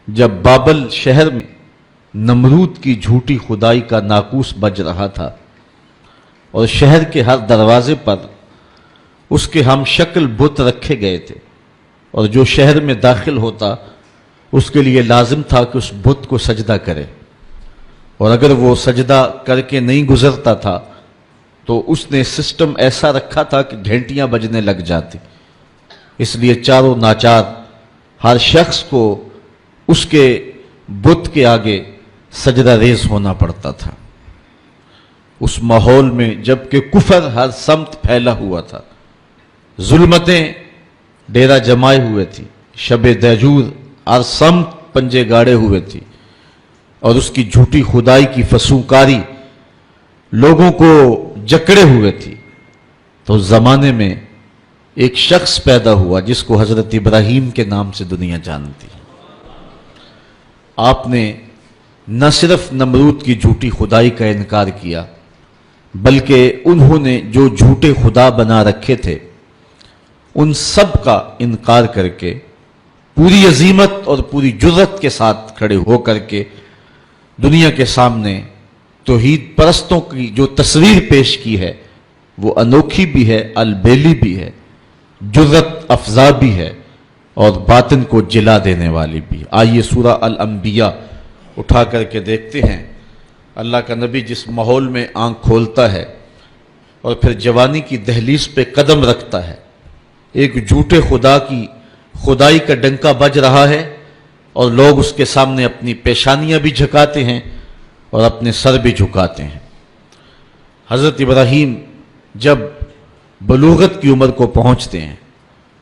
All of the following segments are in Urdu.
جب بابل شہر میں نمرود کی جھوٹی خدائی کا ناقوس بج رہا تھا اور شہر کے ہر دروازے پر اس کے ہم شکل بت رکھے گئے تھے، اور جو شہر میں داخل ہوتا اس کے لیے لازم تھا کہ اس بت کو سجدہ کرے، اور اگر وہ سجدہ کر کے نہیں گزرتا تھا تو اس نے سسٹم ایسا رکھا تھا کہ گھنٹیاں بجنے لگ جاتی، اس لیے چاروں ناچار ہر شخص کو اس کے بت کے آگے سجدہ ریز ہونا پڑتا تھا۔ اس ماحول میں جبکہ کفر ہر سمت پھیلا ہوا تھا، ظلمتیں ڈیرا جمائے ہوئے تھی، شب دہجور ہر سمت پنجے گاڑے ہوئے تھی، اور اس کی جھوٹی خدائی کی فسونکاری لوگوں کو جکڑے ہوئے تھی، تو اس زمانے میں ایک شخص پیدا ہوا جس کو حضرت ابراہیم کے نام سے دنیا جانتی۔ آپ نے نہ صرف نمرود کی جھوٹی خدائی کا انکار کیا، بلکہ انہوں نے جو جھوٹے خدا بنا رکھے تھے ان سب کا انکار کر کے پوری عظیمت اور پوری جرت کے ساتھ کھڑے ہو کر کے دنیا کے سامنے توحید پرستوں کی جو تصویر پیش کی ہے وہ انوکھی بھی ہے، البیلی بھی ہے، جرت افزا بھی ہے، اور باطن کو جلا دینے والی بھی۔ آئیے سورہ الانبیاء اٹھا کر کے دیکھتے ہیں۔ اللہ کا نبی جس ماحول میں آنکھ کھولتا ہے اور پھر جوانی کی دہلیز پہ قدم رکھتا ہے، ایک جھوٹے خدا کی خدائی کا ڈنکا بج رہا ہے، اور لوگ اس کے سامنے اپنی پیشانیاں بھی جھکاتے ہیں اور اپنے سر بھی جھکاتے ہیں۔ حضرت ابراہیم جب بلوغت کی عمر کو پہنچتے ہیں،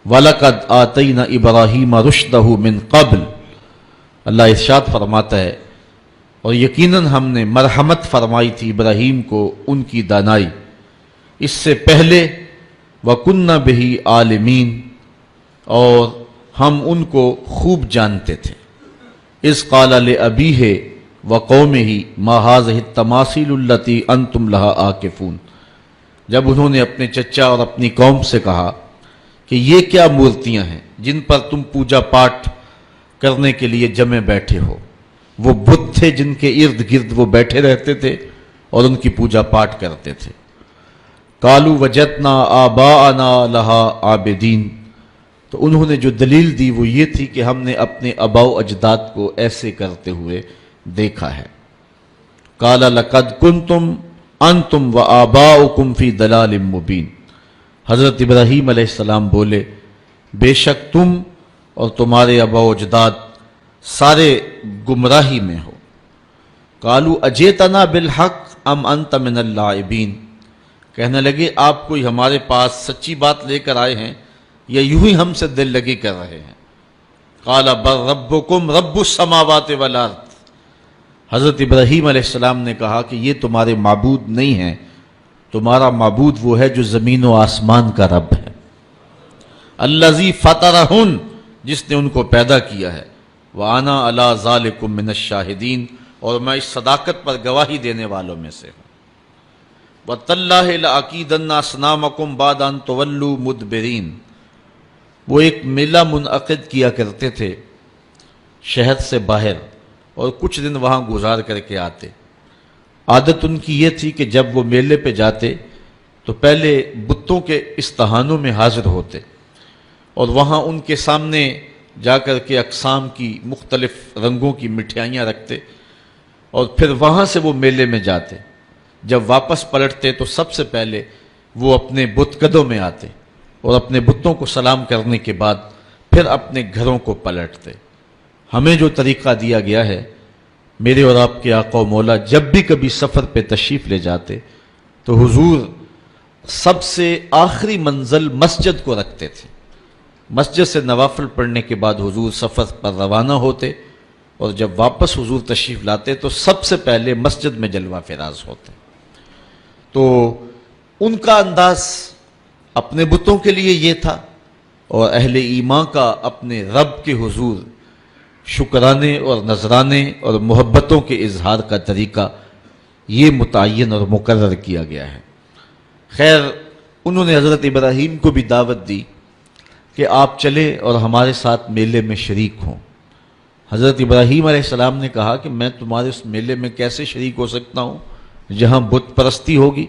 وَلَقَدْ آتَيْنَا إِبْرَاهِيمَ رُشْدَهُ مِنْ قَبْلِ، اللہ ارشاد فرماتا ہے، اور یقیناً ہم نے مرحمت فرمائی تھی ابراہیم کو ان کی دانائی اس سے پہلے، وَكُنَّا بِهِ عَالِمِينَ، اور ہم ان کو خوب جانتے تھے۔ اِذْ قَالَ لِأَبِيهِ وَقَوْمِهِ مَا هَٰذِهِ التَّمَاثِيلُ الَّتِي أَنْتُمْ لَهَا عَاكِفُونَ، جب انہوں نے اپنے چچا اور اپنی قوم سے کہا کہ یہ کیا مورتیاں ہیں جن پر تم پوجا پاٹ کرنے کے لیے جمے بیٹھے ہو۔ وہ بت تھے جن کے ارد گرد وہ بیٹھے رہتے تھے اور ان کی پوجا پاٹ کرتے تھے۔ قالوا وجدنا آباءنا لها عابدین، تو انہوں نے جو دلیل دی وہ یہ تھی کہ ہم نے اپنے آباء و اجداد کو ایسے کرتے ہوئے دیکھا ہے۔ قال لقد کنتم انتم وآباؤکم فی ضلال مبین، حضرت ابراہیم علیہ السلام بولے بے شک تم اور تمہارے آباء و اجداد سارے گمراہی میں ہو۔ قالوا اجئتنا بالحق ام انت من اللاعبین، کہنے لگے آپ کوئی ہمارے پاس سچی بات لے کر آئے ہیں یا یوں ہی ہم سے دل لگی کر رہے ہیں۔ قال بل ربکم رب السماوات والارض، حضرت ابراہیم علیہ السلام نے کہا کہ یہ تمہارے معبود نہیں ہیں، تمہارا معبود وہ ہے جو زمین و آسمان کا رب ہے، الذی فطرہن، جس نے ان کو پیدا کیا ہے، وَأَنَا عَلَىٰ ذَلِكُم مِّنَ الشَّاهِدِينَ، اور میں اس صداقت پر گواہی دینے والوں میں سے ہوں۔ وَتَاللَّهِ لَأَكِيدَنَّ أَصْنَامَكُمْ بَعْدَ أَن تُوَلُّوا مُدْبِرِينَ، وہ ایک میلہ منعقد کیا کرتے تھے شہر سے باہر اور کچھ دن وہاں گزار کر کے آتے۔ عادت ان کی یہ تھی کہ جب وہ میلے پہ جاتے تو پہلے بتوں کے استہانوں میں حاضر ہوتے اور وہاں ان کے سامنے جا کر کے اقسام کی مختلف رنگوں کی مٹھائیاں رکھتے، اور پھر وہاں سے وہ میلے میں جاتے۔ جب واپس پلٹتے تو سب سے پہلے وہ اپنے بت قدوں میں آتے اور اپنے بتوں کو سلام کرنے کے بعد پھر اپنے گھروں کو پلٹتے۔ ہمیں جو طریقہ دیا گیا ہے، میرے اور آپ کے آقا و مولا جب بھی کبھی سفر پہ تشریف لے جاتے تو حضور سب سے آخری منزل مسجد کو رکھتے تھے۔ مسجد سے نوافل پڑھنے کے بعد حضور سفر پر روانہ ہوتے، اور جب واپس حضور تشریف لاتے تو سب سے پہلے مسجد میں جلوہ فراز ہوتے۔ تو ان کا انداز اپنے بتوں کے لیے یہ تھا، اور اہل ایمان کا اپنے رب کے حضور شکرانے اور نذرانے اور محبتوں کے اظہار کا طریقہ یہ متعین اور مقرر کیا گیا ہے۔ خیر، انہوں نے حضرت ابراہیم کو بھی دعوت دی کہ آپ چلیں اور ہمارے ساتھ میلے میں شریک ہوں۔ حضرت ابراہیم علیہ السلام نے کہا کہ میں تمہارے اس میلے میں کیسے شریک ہو سکتا ہوں جہاں بت پرستی ہوگی،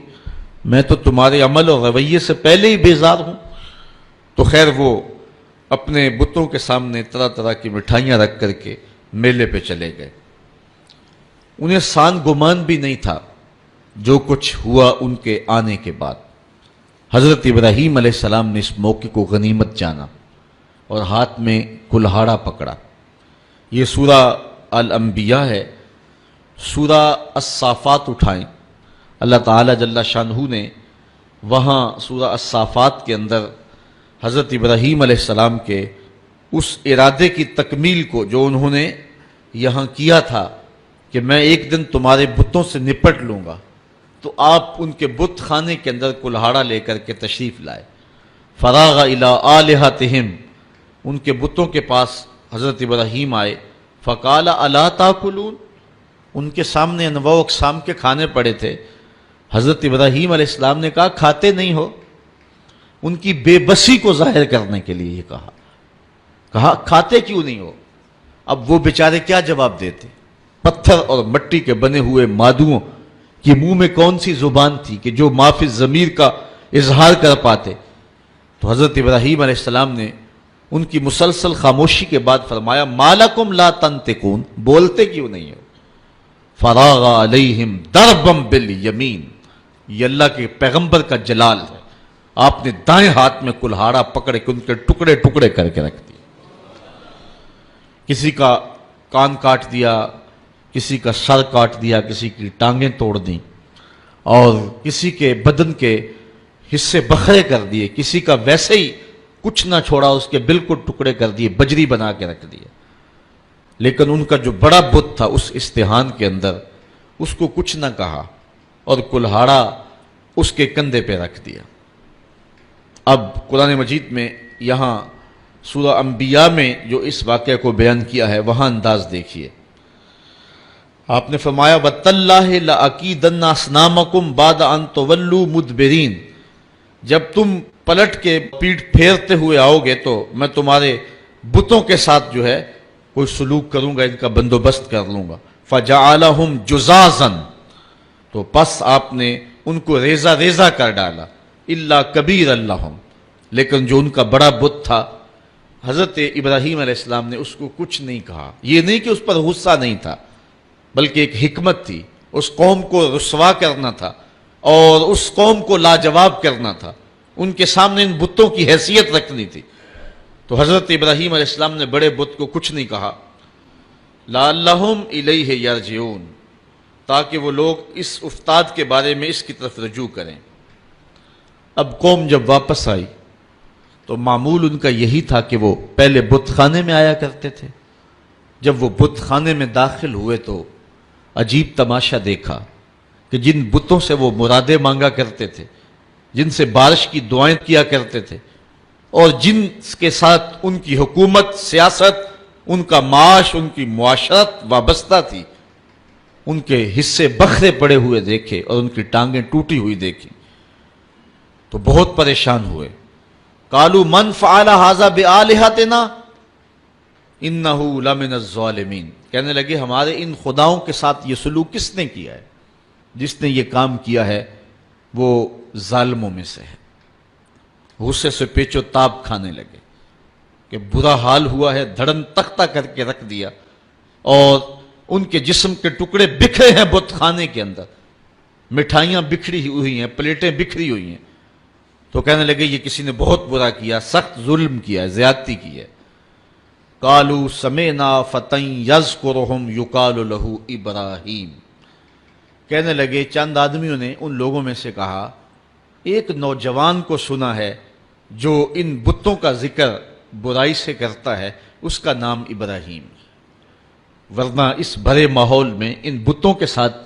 میں تو تمہارے عمل اور رویے سے پہلے ہی بیزار ہوں۔ تو خیر وہ اپنے بتوں کے سامنے طرح طرح کی مٹھائیاں رکھ کر کے میلے پہ چلے گئے۔ انہیں سان گمان بھی نہیں تھا جو کچھ ہوا ان کے آنے کے بعد۔ حضرت ابراہیم علیہ السلام نے اس موقع کو غنیمت جانا اور ہاتھ میں کلہاڑا پکڑا۔ یہ سورہ الانبیاء ہے۔ سورہ الصافات اٹھائیں، اللہ تعالیٰ جل شانہ نے وہاں سورہ الصافات کے اندر حضرت ابراہیم علیہ السلام کے اس ارادے کی تکمیل کو جو انہوں نے یہاں کیا تھا کہ میں ایک دن تمہارے بتوں سے نپٹ لوں گا، تو آپ ان کے بت خانے کے اندر کلہاڑا لے کر کے تشریف لائے۔ فراغ الی آلہتہم، ان کے بتوں کے پاس حضرت ابراہیم آئے۔ فقال الا تاکلون، ان کے سامنے انواع و اقسام کے کھانے پڑے تھے۔ حضرت ابراہیم علیہ السلام نے کہا کھاتے نہیں ہو؟ ان کی بے بسی کو ظاہر کرنے کے لیے یہ کہا کھاتے کیوں نہیں ہو؟ اب وہ بیچارے کیا جواب دیتے؟ پتھر اور مٹی کے بنے ہوئے مادوؤں کی منہ میں کون سی زبان تھی کہ جو ما فی الضمیر کا اظہار کر پاتے؟ تو حضرت ابراہیم علیہ السلام نے ان کی مسلسل خاموشی کے بعد فرمایا ما لکم لا تنطقون، بولتے کیوں نہیں ہو؟ فراغ علیہم ضربا بالیمین، یہ اللہ کے پیغمبر کا جلال ہے، آپ نے دائیں ہاتھ میں کلہاڑا پکڑ کے ان کے ٹکڑے ٹکڑے کر کے رکھ دیے۔ کسی کا کان کاٹ دیا، کسی کا سر کاٹ دیا، کسی کی ٹانگیں توڑ دیں، اور کسی کے بدن کے حصے بکھرے کر دیے، کسی کا ویسے ہی کچھ نہ چھوڑا، اس کے بالکل ٹکڑے کر دیے، بجری بنا کے رکھ دیے۔ لیکن ان کا جو بڑا بت تھا اس استحان کے اندر، اس کو کچھ نہ کہا اور کلہاڑا اس کے کندھے پہ رکھ دیا۔ اب قرآن مجید میں یہاں سورہ انبیاء میں جو اس واقعے کو بیان کیا ہے وہاں انداز دیکھیے۔ آپ نے فرمایا وَتَاللَّهِ لَأَكِيدَنَّ أَصْنَامَكُمْ بَعْدَ أَن تُوَلُّوا مُدْبِرِينَ، جب تم پلٹ کے پیٹھ پھیرتے ہوئے آؤ گے تو میں تمہارے بتوں کے ساتھ جو ہے کوئی سلوک کروں گا، ان کا بندوبست کر لوں گا۔ فَجَعَلَهُمْ جُزَازًا، تو پس آپ نے ان کو ریزہ ریزہ کر ڈالا۔ الا کبیر اللہم، لیکن جو ان کا بڑا بت تھا حضرت ابراہیم علیہ السلام نے اس کو کچھ نہیں کہا۔ یہ نہیں کہ اس پر غصہ نہیں تھا، بلکہ ایک حکمت تھی، اس قوم کو رسوا کرنا تھا اور اس قوم کو لاجواب کرنا تھا، ان کے سامنے ان بتوں کی حیثیت رکھنی تھی۔ تو حضرت ابراہیم علیہ السلام نے بڑے بت کو کچھ نہیں کہا۔ لعلہم الیہ یرجعون، تاکہ وہ لوگ اس افتاد کے بارے میں اس کی طرف رجوع کریں۔ اب قوم جب واپس آئی تو معمول ان کا یہی تھا کہ وہ پہلے بت خانے میں آیا کرتے تھے۔ جب وہ بت خانے میں داخل ہوئے تو عجیب تماشا دیکھا کہ جن بتوں سے وہ مرادیں مانگا کرتے تھے، جن سے بارش کی دعائیں کیا کرتے تھے، اور جن کے ساتھ ان کی حکومت، سیاست، ان کا معاش، ان کی معاشرت وابستہ تھی، ان کے حصے بکھرے پڑے ہوئے دیکھے اور ان کی ٹانگیں ٹوٹی ہوئی دیکھی تو بہت پریشان ہوئے۔ قالوا من فعل هذا بآلهتنا انه لمن الظالمین، کہنے لگے ہمارے ان خداؤں کے ساتھ یہ سلوک کس نے کیا ہے؟ جس نے یہ کام کیا ہے وہ ظالموں میں سے ہے۔ غصے سے پیچ و تاب کھانے لگے کہ برا حال ہوا ہے، دھڑن تختہ کر کے رکھ دیا اور ان کے جسم کے ٹکڑے بکھرے ہیں بت خانے کے اندر، مٹھائیاں بکھری ہوئی ہیں، پلیٹیں بکھری ہوئی ہیں۔ تو کہنے لگے یہ کسی نے بہت برا کیا، سخت ظلم کیا ہے، زیادتی کی ہے۔ قالوا سمعنا فتى يذكرهم يقال له ابراہیم، کہنے لگے چند آدمیوں نے ان لوگوں میں سے کہا ایک نوجوان کو سنا ہے جو ان بتوں کا ذکر برائی سے کرتا ہے، اس کا نام ابراہیم، ورنہ اس بھرے ماحول میں ان بتوں کے ساتھ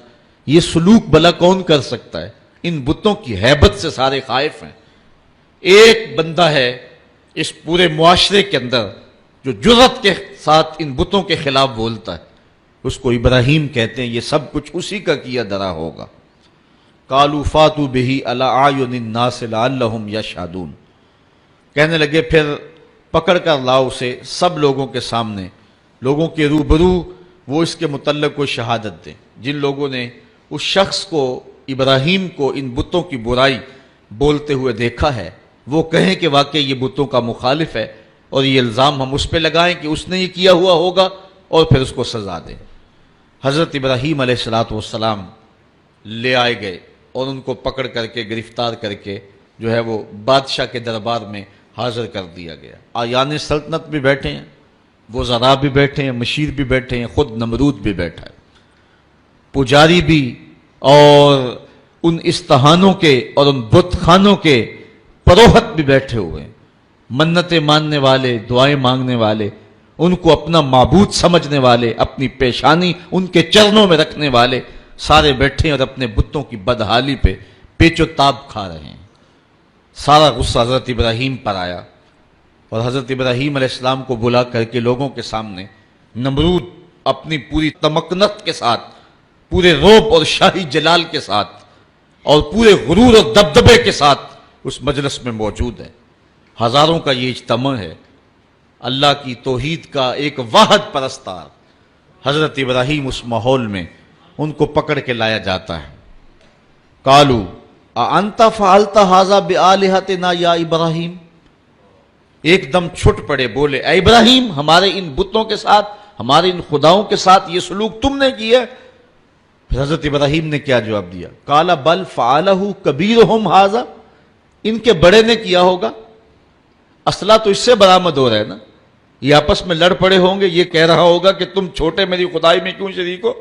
یہ سلوک بھلا کون کر سکتا ہے؟ ان بتوں کی ہیبت سے سارے خائف ہیں۔ ایک بندہ ہے اس پورے معاشرے کے اندر جو جرأت کے ساتھ ان بتوں کے خلاف بولتا ہے، اس کو ابراہیم کہتے ہیں، یہ سب کچھ اسی کا کیا دھرا ہوگا۔ قالوا فاتوا به علی اعین الناس لعلهم یشهدون، کہنے لگے پھر پکڑ کر لاؤ اسے سب لوگوں کے سامنے، لوگوں کے روبرو وہ اس کے متعلق کوئی شہادت دیں. جن لوگوں نے اس شخص کو ابراہیم کو ان بتوں کی برائی بولتے ہوئے دیکھا ہے وہ کہیں کہ واقعی یہ بتوں کا مخالف ہے اور یہ الزام ہم اس پہ لگائیں کہ اس نے یہ کیا ہوا ہوگا اور پھر اس کو سزا دیں. حضرت ابراہیم علیہ السلام لے آئے گئے اور ان کو پکڑ کر کے گرفتار کر کے جو ہے وہ بادشاہ کے دربار میں حاضر کر دیا گیا. آیان سلطنت بھی بیٹھے ہیں، وزراء بھی بیٹھے ہیں، مشیر بھی بیٹھے ہیں، خود نمرود بھی بیٹھا ہے، پجاری بھی اور ان استہانوں کے اور ان بت خانوں کے پروہت بھی بیٹھے ہوئے ہیں، منتیں ماننے والے، دعائیں مانگنے والے، ان کو اپنا معبود سمجھنے والے، اپنی پیشانی ان کے چرنوں میں رکھنے والے سارے بیٹھے اور اپنے بتوں کی بدحالی پہ پیچ و تاب کھا رہے ہیں. سارا غصہ حضرت ابراہیم پر آیا اور حضرت ابراہیم علیہ السلام کو بلا کر کے لوگوں کے سامنے نمرود اپنی پوری تمکنت کے ساتھ، پورے رعب اور شاہی جلال کے ساتھ اور پورے غرور اور دبدبے کے ساتھ اس مجلس میں موجود ہے. ہزاروں کا یہ اجتماع ہے، اللہ کی توحید کا ایک واحد پرستار. حضرت ابراہیم اس ماحول میں ان کو پکڑ کے لایا جاتا ہے. قالوا اانت فعلت ھذا بآلہتنا یا ابراہیم، ایک دم چھٹ پڑے، بولے اے ابراہیم ہمارے ان بتوں کے ساتھ، ہمارے ان خداؤں کے ساتھ یہ سلوک تم نے کیا. پھر حضرت ابراہیم نے کیا جواب دیا؟ قال بل فعلہ کبیرہم ھذا، ان کے بڑے نے کیا ہوگا. اسلحہ تو اس سے برآمد ہو رہا ہے نا، یہ آپس میں لڑ پڑے ہوں گے، یہ کہہ رہا ہوگا کہ تم چھوٹے میری خدائی میں کیوں شریک ہو،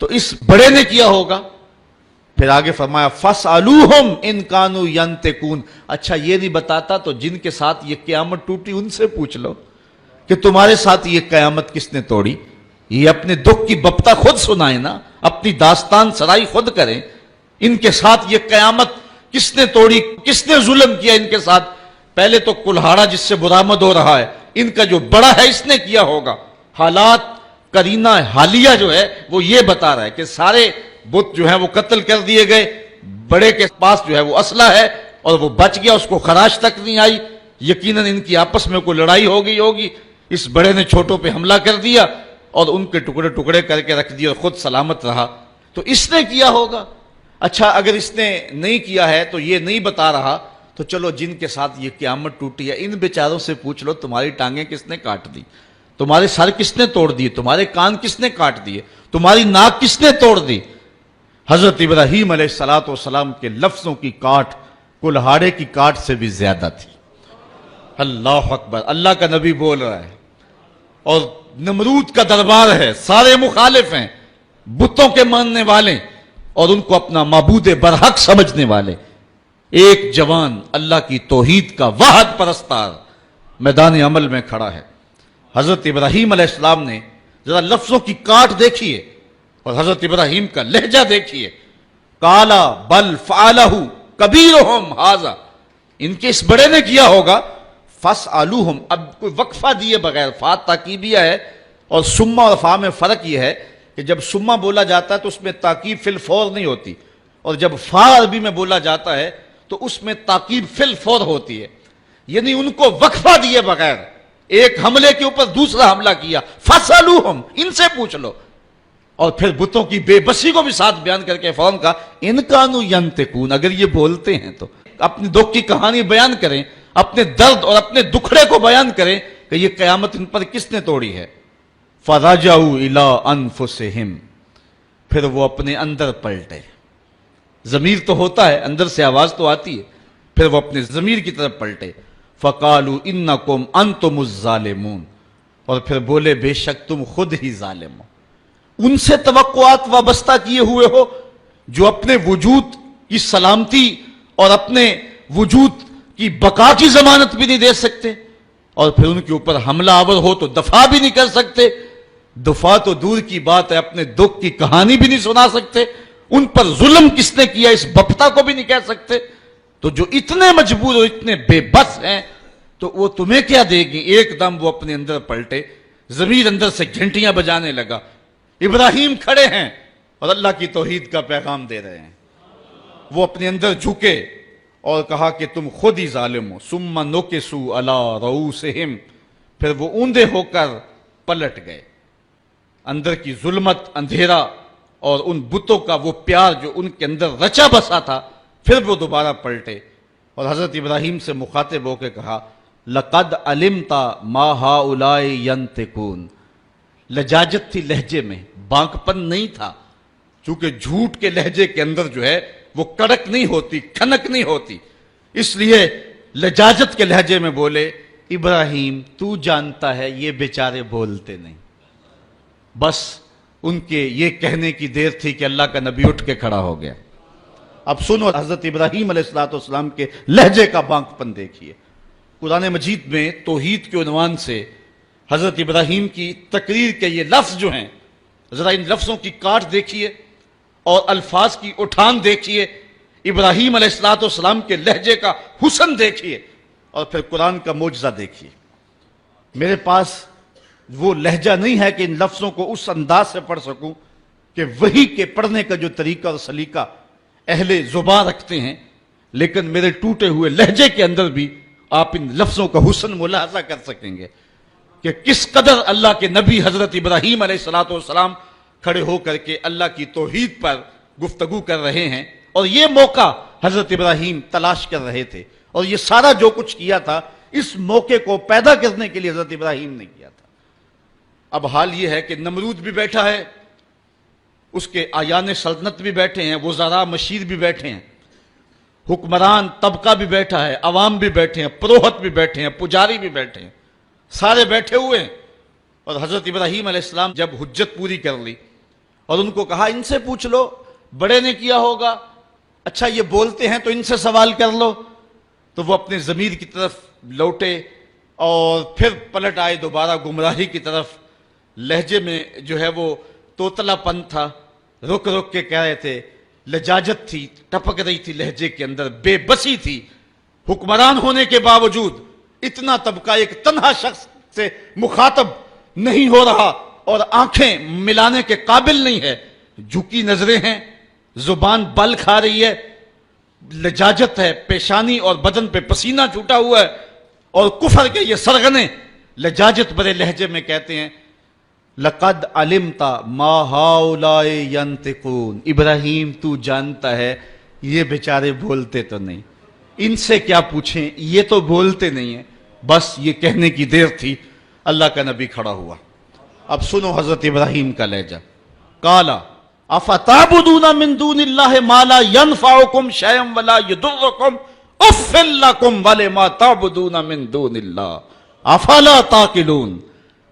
تو اس بڑے نے کیا ہوگا. پھر آگے فرمایا فاسألوہم ان کانوا ینطقون، اچھا یہ نہیں بتاتا تو جن کے ساتھ یہ قیامت ٹوٹی ان سے پوچھ لو کہ تمہارے ساتھ یہ قیامت کس نے توڑی. یہ اپنے دکھ کی بپتا خود سنائیں نا، اپنی داستان سرائی خود کریں. ان کے ساتھ یہ قیامت کس نے توڑی، کس نے ظلم کیا ان کے ساتھ. پہلے تو کلہاڑا جس سے برآمد ہو رہا ہے، ان کا جو بڑا ہے اس نے کیا ہوگا. حالات قرینہ حالیہ جو ہے وہ یہ بتا رہا ہے کہ سارے بت جو ہیں وہ قتل کر دیے گئے، بڑے کے پاس جو ہے وہ اسلحہ ہے اور وہ بچ گیا، اس کو خراش تک نہیں آئی. یقیناً ان کی آپس میں کوئی لڑائی ہو گئی ہوگی، اس بڑے نے چھوٹوں پہ حملہ کر دیا اور ان کے ٹکڑے ٹکڑے کر کے رکھ دیا اور خود سلامت رہا، تو اس نے کیا ہوگا. اچھا اگر اس نے نہیں کیا ہے تو یہ نہیں بتا رہا، تو چلو جن کے ساتھ یہ قیامت ٹوٹی ہے ان بیچاروں سے پوچھ لو تمہاری ٹانگیں کس نے کاٹ دی، تمہارے سر کس نے توڑ دیے، تمہارے کان کس نے کاٹ دیے، تمہاری ناک کس نے توڑ دی. حضرت ابراہیم علیہ السلام کے لفظوں کی کاٹ کلہاڑے کی کاٹ سے بھی زیادہ تھی. اللہ اکبر، اللہ کا نبی بول رہا ہے اور نمرود کا دربار ہے، سارے مخالف ہیں، بتوں کے ماننے والے اور ان کو اپنا معبود برحق سمجھنے والے. ایک جوان اللہ کی توحید کا واحد پرستار میدان عمل میں کھڑا ہے. حضرت ابراہیم علیہ السلام نے ذرا لفظوں کی کاٹ دیکھیے اور حضرت ابراہیم کا لہجہ دیکھیے. قالا بل فعلہ کبیرہم ھذا، ان کے اس بڑے نے کیا ہوگا. فاسألوہم، اب کوئی وقفہ دیے بغیر، فا تاکیدیہ ہے اور سما اور فا میں فرق یہ ہے کہ جب سما بولا جاتا ہے تو اس میں تاکید فی الفور نہیں ہوتی، اور جب فا عربی میں بولا جاتا ہے تو اس میں تاکید فی الفور ہوتی ہے. یعنی ان کو وقفہ دیے بغیر ایک حملے کے اوپر دوسرا حملہ کیا. فاسألوہم، ان سے پوچھ لو. اور پھر بتوں کی بے بسی کو بھی ساتھ بیان کر کے فوراً کہا ان کانوا ینطقون، اگر یہ بولتے ہیں تو اپنی دکھ کی کہانی بیان کریں، اپنے درد اور اپنے دکھڑے کو بیان کریں کہ یہ قیامت ان پر کس نے توڑی ہے. فَرَجَعُوا إِلَىٰ أَنفُسِهِمْ، پھر وہ اپنے اندر پلٹے. ضمیر تو ہوتا ہے، اندر سے آواز تو آتی ہے، پھر وہ اپنے ضمیر کی طرف پلٹے. فَقَالُوا إِنَّكُمْ أَنْتُمُ الظَّالِمُونَ، اور پھر بولے بے شک تم خود ہی ظالم ہو. ان سے توقعات وابستہ کیے ہوئے ہو جو اپنے وجود کی سلامتی اور اپنے وجود کی بقا کی ضمانت بھی نہیں دے سکتے، اور پھر ان کے اوپر حملہ آور ہو تو دفاع بھی نہیں کر سکتے. دفاع تو دور کی بات ہے، اپنے دکھ کی کہانی بھی نہیں سنا سکتے. ان پر ظلم کس نے کیا اس بپتا کو بھی نہیں کہہ سکتے. تو جو اتنے مجبور اور اتنے بے بس ہیں تو وہ تمہیں کیا دے گی. ایک دم وہ اپنے اندر پلٹے، ضمیر اندر سے گھنٹیاں بجانے لگا. ابراہیم کھڑے ہیں اور اللہ کی توحید کا پیغام دے رہے ہیں. وہ اپنے اندر جھکے اور کہا کہ تم خود ہی ظالم ہو. ثم نکسوا علی رؤوسہم، پھر وہ اوندے ہو کر پلٹ گئے. اندر کی ظلمت، اندھیرا اور ان بتوں کا وہ پیار جو ان کے اندر رچا بسا تھا، پھر وہ دوبارہ پلٹے اور حضرت ابراہیم سے مخاطب ہو کے کہا لَقَدْ عَلِمْتَ مَا هَؤُلَاءِ يَنْطِقُونَ. لجاجت تھی لہجے میں، بانک پن نہیں تھا، چونکہ جھوٹ کے لہجے کے اندر جو ہے وہ کڑک نہیں ہوتی، کھنک نہیں ہوتی، اس لیے لجاجت کے لہجے میں بولے ابراہیم تو جانتا ہے یہ بیچارے بولتے نہیں. بس ان کے یہ کہنے کی دیر تھی کہ اللہ کا نبی اٹھ کے کھڑا ہو گیا. اب سنو حضرت ابراہیم علیہ السلام کے لہجے کا بانک پن دیکھیے. قرآن مجید میں توحید کے عنوان سے حضرت ابراہیم کی تقریر کے یہ لفظ جو ہیں، ذرا ان لفظوں کی کاٹ دیکھیے اور الفاظ کی اٹھان دیکھیے، ابراہیم علیہ السلام کے لہجے کا حسن دیکھیے اور پھر قرآن کا معجزہ دیکھیے. میرے پاس وہ لہجہ نہیں ہے کہ ان لفظوں کو اس انداز سے پڑھ سکوں کہ وہی کے پڑھنے کا جو طریقہ اور سلیقہ اہل زبان رکھتے ہیں، لیکن میرے ٹوٹے ہوئے لہجے کے اندر بھی آپ ان لفظوں کا حسن ملاحظہ کر سکیں گے کہ کس قدر اللہ کے نبی حضرت ابراہیم علیہ السلام کھڑے ہو کر کے اللہ کی توحید پر گفتگو کر رہے ہیں. اور یہ موقع حضرت ابراہیم تلاش کر رہے تھے، اور یہ سارا جو کچھ کیا تھا اس موقع کو پیدا کرنے کے لیے حضرت ابراہیم نے کیا تھا. اب حال یہ ہے کہ نمرود بھی بیٹھا ہے، اس کے آیان سلطنت بھی بیٹھے ہیں، وزراء مشیر بھی بیٹھے ہیں، حکمران طبقہ بھی بیٹھا ہے، عوام بھی بیٹھے ہیں، پروہت بھی بیٹھے ہیں، پجاری بھی بیٹھے ہیں، سارے بیٹھے ہوئے ہیں. اور حضرت ابراہیم علیہ السلام جب حجت پوری کر لی اور ان کو کہا ان سے پوچھ لو، بڑے نے کیا ہوگا، اچھا یہ بولتے ہیں تو ان سے سوال کر لو، تو وہ اپنے ضمیر کی طرف لوٹے اور پھر پلٹ آئے دوبارہ گمراہی کی طرف. لہجے میں جو ہے وہ توتلا پن تھا، رک رک کے کہہ رہے تھے، لجاجت تھی، ٹپک رہی تھی لہجے کے اندر، بے بسی تھی. حکمران ہونے کے باوجود اتنا طبقہ ایک تنہا شخص سے مخاطب نہیں ہو رہا اور آنکھیں ملانے کے قابل نہیں ہے، جھکی نظریں ہیں، زبان بل کھا رہی ہے، لجاجت ہے، پیشانی اور بدن پہ پسینہ چھوٹا ہوا ہے، اور کفر کے یہ سرغنے لجاجت برے لہجے میں کہتے ہیں لَقَدْ عَلِمْتَ مَا هَؤُلَاءِ يَنْطِقُونَ. ابراہیم تو جانتا ہے یہ بیچارے بولتے تو نہیں، ان سے کیا پوچھیں، یہ تو بولتے نہیں ہیں. بس یہ کہنے کی دیر تھی، اللہ کا نبی کھڑا ہوا. اب سنو حضرت ابراہیم کا لہجہ. قَالَ أَفَتَعْبُدُونَ مِن دُونِ اللَّهِ مَا لَا يَنْفَعُكُمْ شَيْئًا وَلَا يَضُرُّكُمْ أُفٍّ لَّكُمْ وَلِمَا تَعْبُدُونَ مِن دُونِ اللَّهِ أَفَلَا تَعْقِلُونَ.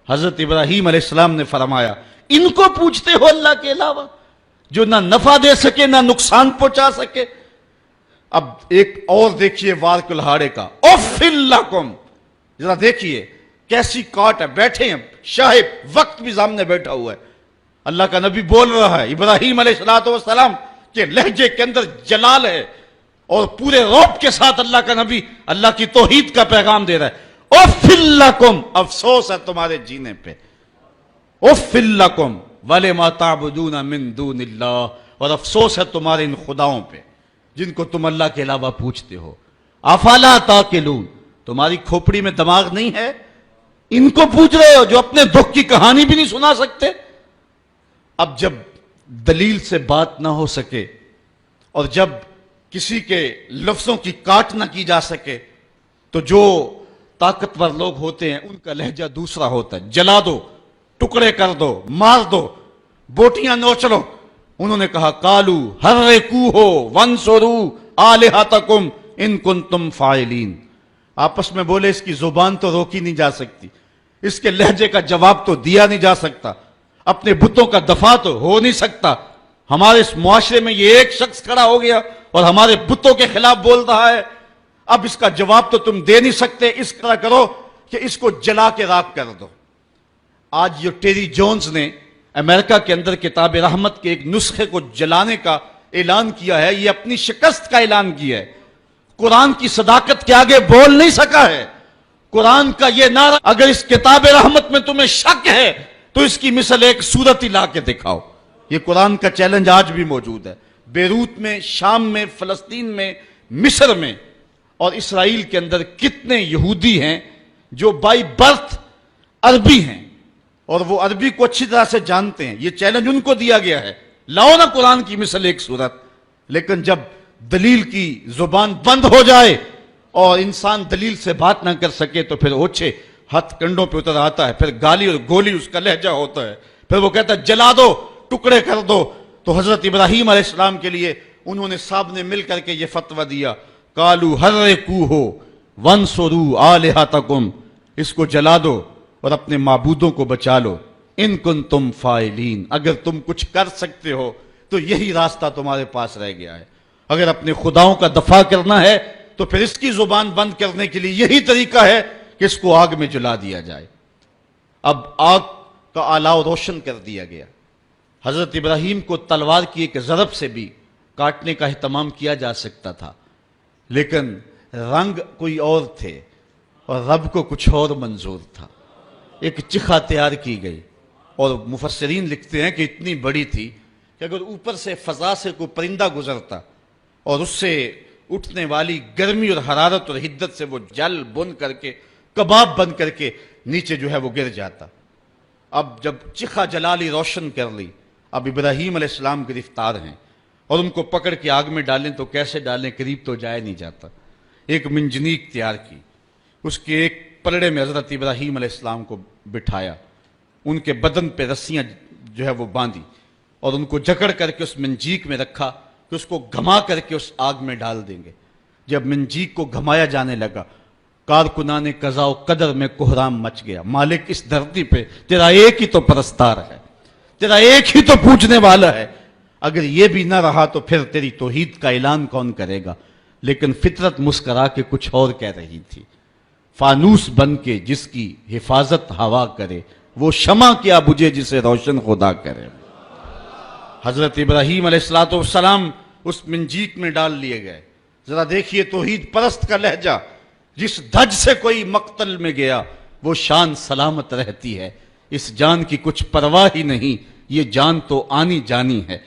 حضرت ابراہیم علیہ السلام نے فرمایا ان کو پوچھتے ہو اللہ کے علاوہ جو نہ نفع دے سکے نہ نقصان پہنچا سکے. اب ایک اور دیکھیے وار کلہاڑے کا، اُفٍّ لَّكُمْ. ذرا دیکھیے کیسی کاٹ ہے، بیٹھے ہیں شاہب، وقت بھی سامنے بیٹھا ہوا ہے، اللہ کا نبی بول رہا ہے. ابراہیم علیہ السلام کے لہجے کے اندر جلال ہے اور پورے رعب کے ساتھ اللہ کا نبی اللہ کی توحید کا پیغام دے رہا ہے. اُفٍّ لَّكُمْ، افسوس ہے تمہارے جینے پہ. اُفٍّ لَّكُمْ وَلِمَا تَعْبُدُونَ مِن دُونِ اللَّهِ، اور افسوس ہے تمہارے ان خداؤں پہ جن کو تم اللہ کے علاوہ پوچھتے ہو. افلا تاقلون، تمہاری کھوپڑی میں دماغ نہیں ہے، ان کو پوچھ رہے ہو جو اپنے دکھ کی کہانی بھی نہیں سنا سکتے. اب جب دلیل سے بات نہ ہو سکے اور جب کسی کے لفظوں کی کاٹ نہ کی جا سکے تو جو طاقتور لوگ ہوتے ہیں ان کا لہجہ دوسرا ہوتا ہے. جلا دو، ٹکڑے کر دو، مار دو، بوٹیاں نوچ لو. انہوں نے کہا قالو حرقوہ وانصروا آلہتکم ان کنتم فاعلین. آپس میں بولے اس کی زبان تو روکی نہیں جا سکتی، اس کے لہجے کا جواب تو دیا نہیں جا سکتا، اپنے بتوں کا دفاع تو ہو نہیں سکتا. ہمارے اس معاشرے میں یہ ایک شخص کھڑا ہو گیا اور ہمارے بتوں کے خلاف بول رہا ہے، اب اس کا جواب تو تم دے نہیں سکتے، اس طرح کرو کہ اس کو جلا کے راکھ کر دو. آج جو ٹیری جونز نے امریکہ کے اندر کتاب رحمت کے ایک نسخے کو جلانے کا اعلان کیا ہے، یہ اپنی شکست کا اعلان کیا ہے. قرآن کی صداقت کے آگے بول نہیں سکا ہے. قرآن کا یہ نعرہ، اگر اس کتاب رحمت میں تمہیں شک ہے تو اس کی مثل ایک صورت ہی لا کے دکھاؤ. یہ قرآن کا چیلنج آج بھی موجود ہے. بیروت میں، شام میں، فلسطین میں، مصر میں اور اسرائیل کے اندر کتنے یہودی ہیں جو بائی برتھ عربی ہیں اور وہ عربی کو اچھی طرح سے جانتے ہیں. یہ چیلنج ان کو دیا گیا ہے، لاؤ نا قرآن کی مثل ایک صورت. لیکن جب دلیل کی زبان بند ہو جائے اور انسان دلیل سے بات نہ کر سکے تو پھر اوچھے ہاتھ کنڈوں پہ اتر آتا ہے، پھر گالی اور گولی اس کا لہجہ ہوتا ہے، پھر وہ کہتا ہے جلا دو، ٹکڑے کر دو. تو حضرت ابراہیم علیہ السلام کے لیے انہوں نے صاحب نے مل کر کے یہ فتویٰ دیا، قالوا حرقوہ وانصروا آلہتکم، اس کو جلا دو اور اپنے معبودوں کو بچا لو، ان کنتم فاعلین، اگر تم کچھ کر سکتے ہو تو یہی راستہ تمہارے پاس رہ گیا ہے. اگر اپنے خداؤں کا دفاع کرنا ہے تو پھر اس کی زبان بند کرنے کے لیے یہی طریقہ ہے کہ اس کو آگ میں جلا دیا جائے. اب آگ کا آلاؤ روشن کر دیا گیا. حضرت ابراہیم کو تلوار کی ایک ضرب سے بھی کاٹنے کا اہتمام کیا جا سکتا تھا، لیکن رنگ کوئی اور تھے اور رب کو کچھ اور منظور تھا. ایک چخا تیار کی گئی اور مفسرین لکھتے ہیں کہ اتنی بڑی تھی کہ اگر اوپر سے فضا سے کوئی پرندہ گزرتا اور اس سے اٹھنے والی گرمی اور حرارت اور حدت سے وہ جل بن کر کے کباب بن کر کے نیچے جو ہے وہ گر جاتا. اب جب چخا جلالی روشن کر لی، اب ابراہیم علیہ السلام گرفتار ہیں اور ان کو پکڑ کے آگ میں ڈالیں تو کیسے ڈالیں، قریب تو جایا نہیں جاتا. ایک منجنیق تیار کی، اس کے ایک پلڑے میں حضرت ابراہیم علیہ السلام کو بٹھایا، ان کے بدن پہ رسیاں جو ہے وہ باندھی اور ان کو جکڑ کر کے اس منجیق میں رکھا کہ اس کو گھما کر کے اس آگ میں ڈال دیں گے. جب منجیق کو گھمایا جانے لگا، کارکنان قضاء و قدر میں کوہرام مچ گیا. مالک اس دھرتی پہ تیرا ایک ہی تو پرستار ہے، تیرا ایک ہی تو پوجنے والا ہے، اگر یہ بھی نہ رہا تو پھر تیری توحید کا اعلان کون کرے گا. لیکن فطرت مسکرا کے کچھ اور کہہ رہی تھی، فانوس بن کے جس کی حفاظت ہوا کرے، وہ شمع کیا بجھے جسے روشن خدا کرے. حضرت ابراہیم علیہ السلام اس منجیق میں ڈال لیے گئے. ذرا دیکھیے توحید پرست کا لہجہ، جس دھج سے کوئی مقتل میں گیا وہ شان سلامت رہتی ہے، اس جان کی کچھ پرواہ ہی نہیں، یہ جان تو آنی جانی ہے.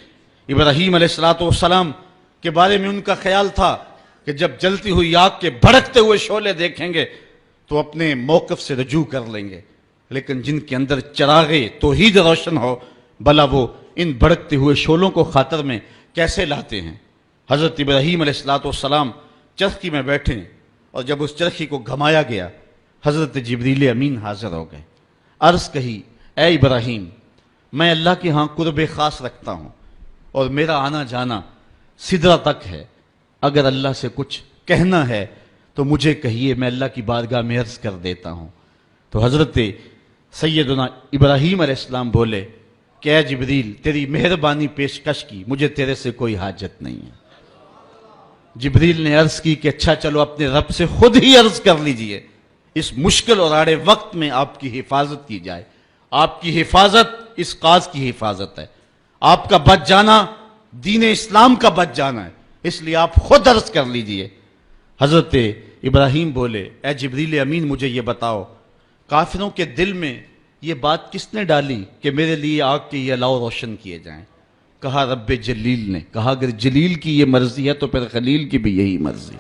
ابراہیم علیہ السلام کے بارے میں ان کا خیال تھا کہ جب جلتی ہوئی آگ کے بھڑکتے ہوئے شعلے دیکھیں گے تو اپنے موقف سے رجوع کر لیں گے، لیکن جن کے اندر چراغ توحید روشن ہو بھلا وہ ان بھڑکتے ہوئے شعلوں کو خاطر میں کیسے لاتے ہیں. حضرت ابراہیم علیہ السلام چرخی میں بیٹھے اور جب اس چرخی کو گھمایا گیا حضرت جبریل امین حاضر ہو گئے. عرض کہی، اے ابراہیم، میں اللہ کے ہاں قرب خاص رکھتا ہوں اور میرا آنا جانا سدرہ تک ہے، اگر اللہ سے کچھ کہنا ہے تو مجھے کہیے، میں اللہ کی بارگاہ میں عرض کر دیتا ہوں. تو حضرت سیدنا ابراہیم علیہ السلام بولے کہ اے جبریل، تیری مہربانی پیشکش کی، مجھے تیرے سے کوئی حاجت نہیں ہے. جبریل نے عرض کی کہ اچھا چلو اپنے رب سے خود ہی عرض کر لیجئے، اس مشکل اور آڑے وقت میں آپ کی حفاظت کی جائے. آپ کی حفاظت اس قاض کی حفاظت ہے، آپ کا بچ جانا دین اسلام کا بچ جانا ہے، اس لیے آپ خود عرض کر لیجئے. حضرت ابراہیم بولے، اے جبریل امین، مجھے یہ بتاؤ، کافروں کے دل میں یہ بات کس نے ڈالی کہ میرے لیے آگ کے یہ الاؤ روشن کیے جائیں؟ کہا رب جلیل نے. کہا اگر جلیل کی یہ مرضی ہے تو پھر خلیل کی بھی یہی مرضی.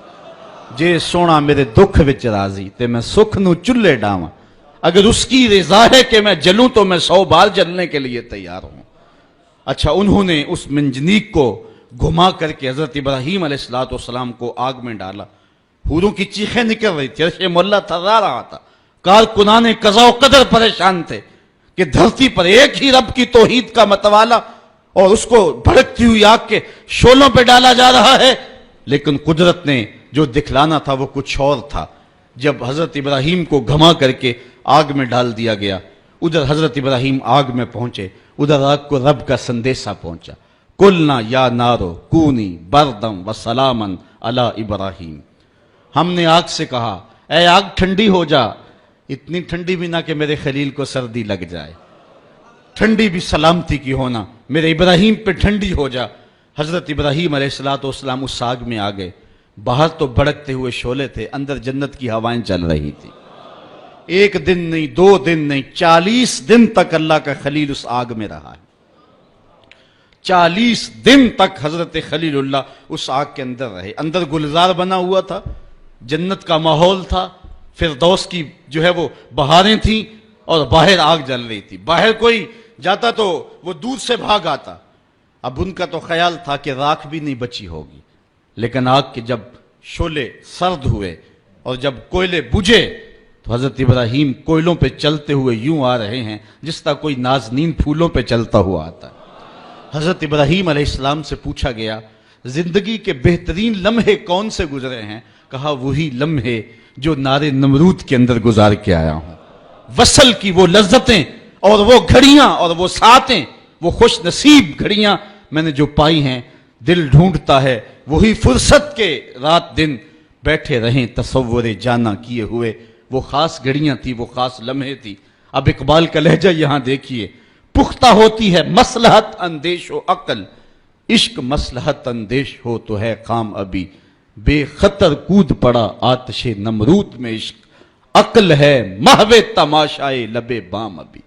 جے سونا میرے دکھ وچ راضی تے میں سکھ نو چلے ڈاواں، اگر اس کی رضا ہے کہ میں جلوں تو میں 100 بار جلنے کے لیے تیار ہوں. اچھا، انہوں نے اس منجنیق کو گھما کر کے حضرت ابراہیم علیہ السلام کو آگ میں ڈالا. حوروں کی چیخیں نکل رہی تھی، عرش مولا تھرا رہا تھا. کارکنان قضاء و قدر پریشان تھے کہ دھرتی پر ایک ہی رب کی توحید کا متوالا اور اس کو بھڑکتی ہوئی آگ کے شعلوں پہ ڈالا جا رہا ہے، لیکن قدرت نے جو دکھلانا تھا وہ کچھ اور تھا. جب حضرت ابراہیم کو گھما کر کے آگ میں ڈال دیا گیا، ادھر حضرت ابراہیم آگ میں پہنچے، ادھر آگ کو رب کا سندیسہ پہنچا. قلنا یا نارو کونی بردم و سلامن علی ابراہیم. ہم نے آگ سے کہا، اے آگ ٹھنڈی ہو جا، اتنی ٹھنڈی بھی نہ کہ میرے خلیل کو سردی لگ جائے، ٹھنڈی بھی سلامتی کی ہونا، میرے ابراہیم پہ ٹھنڈی ہو جا. حضرت ابراہیم علیہ السلام اس آگ میں آ گئے. باہر تو بھڑکتے ہوئے شعلے تھے، اندر جنت کی ہوائیں چل رہی تھی. ایک دن نہیں، 2 دن نہیں، 40 دن تک اللہ کا خلیل اس آگ میں رہا ہے. 40 دن تک حضرت خلیل اللہ اس آگ کے اندر رہے. اندر گلزار بنا ہوا تھا، جنت کا ماحول تھا، فردوس کی جو ہے وہ بہاریں تھیں، اور باہر آگ جل رہی تھی. باہر کوئی جاتا تو وہ دور سے بھاگ آتا. اب ان کا تو خیال تھا کہ راکھ بھی نہیں بچی ہوگی، لیکن آگ کے جب شعلے سرد ہوئے اور جب کوئلے بجھے تو حضرت ابراہیم کوئلوں پہ چلتے ہوئے یوں آ رہے ہیں جس طرح کوئی نازنین پھولوں پہ چلتا ہوا آتا ہے. حضرت ابراہیم علیہ السلام سے پوچھا گیا زندگی کے بہترین لمحے کون سے گزرے ہیں؟ کہا وہی لمحے جو نار نمرود کے اندر گزار کے آیا ہوں. وصل کی وہ لذتیں اور وہ گھڑیاں اور وہ ساعتیں، وہ خوش نصیب گھڑیاں میں نے جو پائی ہیں، دل ڈھونڈتا ہے وہی فرصت کے رات دن بیٹھے رہیں تصور جانا کیے ہوئے. وہ خاص گھڑیاں تھی، وہ خاص لمحے تھی. اب اقبال کا لہجہ یہاں دیکھیے. پختہ ہوتی ہے مصلحت اندیش و عقل، عشق مصلحت اندیش ہو تو ہے کام ابھی. بے خطر کود پڑا آتش نمرود میں عشق، عقل ہے محو تماشائے لبے بام ابھی.